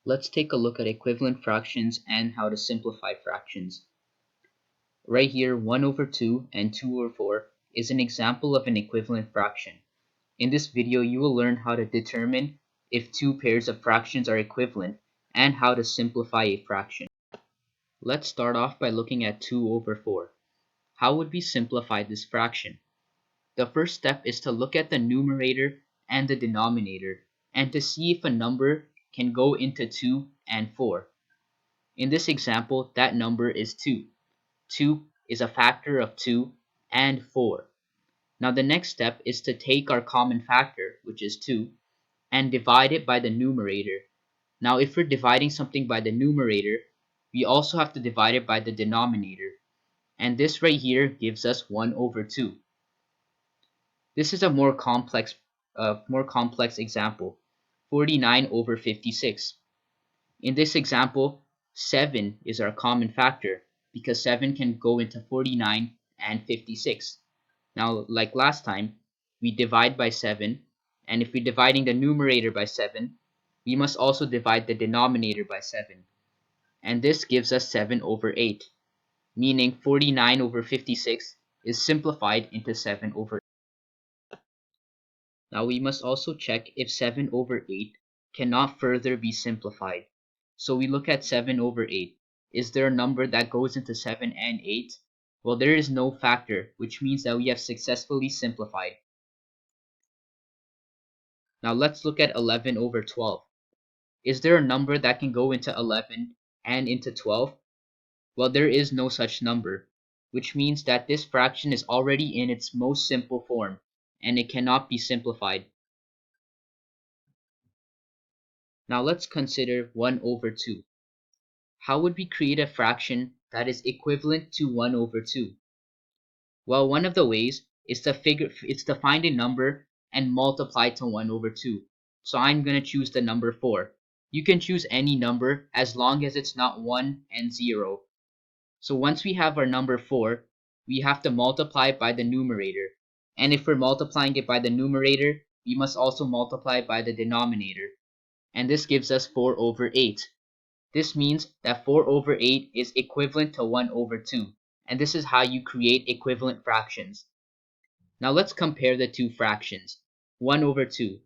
Let's take a look at equivalent fractions and how to simplify fractions. Right here, 1 over 2 and 2 over 4 is an example of an equivalent fraction. In this video, you will learn how to determine if two pairs of fractions are equivalent and how to simplify a fraction. Let's start off by looking at 2 over 4. How would we simplify this fraction? The first step is to look at the numerator and the denominator and to see if a number can go into 2 and 4. In this example, that number is 2. 2 is a factor of 2 and 4. Now the next step is to take our common factor, which is 2, and divide it by the numerator. Now if we're dividing something by the numerator, we also have to divide it by the denominator. And this right here gives us 1 over 2. This is a more complex example, 49 over 56. In this example, 7 is our common factor because 7 can go into 49 and 56. Now, like last time, we divide by 7, and if we're dividing the numerator by 7, we must also divide the denominator by 7. And this gives us 7 over 8, meaning 49 over 56 is simplified into 7 over 8. Now we must also check if 7 over 8 cannot further be simplified. So we look at 7 over 8. Is there a number that goes into 7 and 8? Well, there is no factor, which means that we have successfully simplified. Now let's look at 11 over 12. Is there a number that can go into 11 and into 12? Well, there is no such number, which means that this fraction is already in its most simple form, and it cannot be simplified. Now let's consider 1 over 2. How would we create a fraction that is equivalent to 1 over 2? Well, one of the ways is to find a number and multiply to 1 over 2. So I'm going to choose the number 4. You can choose any number as long as it's not 1 and 0. So once we have our number 4, we have to multiply it by the numerator. And if we're multiplying it by the numerator, we must also multiply it by the denominator. And this gives us 4 over 8. This means that 4 over 8 is equivalent to 1 over 2, and this is how you create equivalent fractions. Now let's compare the two fractions. 1 over 2.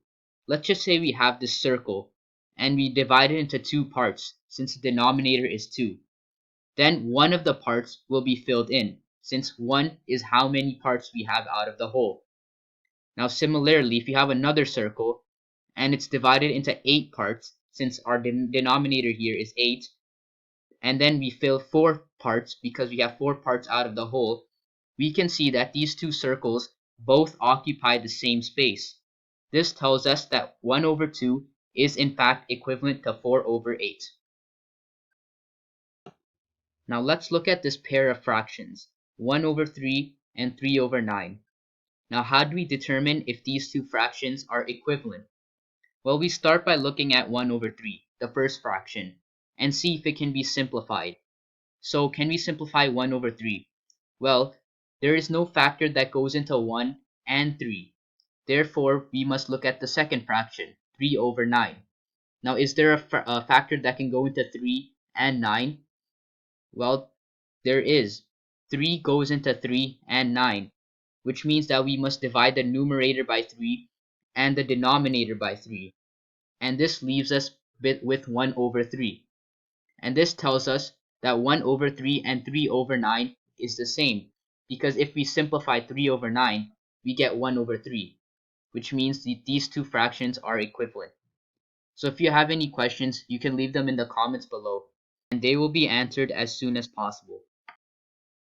Let's just say we have this circle, and we divide it into two parts, since the denominator is 2. Then one of the parts will be filled in, since 1 is how many parts we have out of the whole. Now similarly, if you have another circle, and it's divided into 8 parts, since our denominator here is 8, and then we fill 4 parts because we have 4 parts out of the whole, we can see that these two circles both occupy the same space. This tells us that 1 over 2 is in fact equivalent to 4 over 8. Now let's look at this pair of fractions, 1 over 3 and 3 over 9. Now how do we determine if these two fractions are equivalent? Well, we start by looking at 1 over 3, the first fraction, and see if it can be simplified. So can we simplify 1 over 3? Well, there is no factor that goes into 1 and 3. Therefore, we must look at the second fraction, 3 over 9. Now, is there a factor that can go into 3 and 9? Well, there is. 3 goes into 3 and 9, which means that we must divide the numerator by 3 and the denominator by 3. And this leaves us with 1 over 3. And this tells us that 1 over 3 and 3 over 9 is the same, because if we simplify 3 over 9, we get 1 over 3, which means that these two fractions are equivalent. So if you have any questions, you can leave them in the comments below, and they will be answered as soon as possible.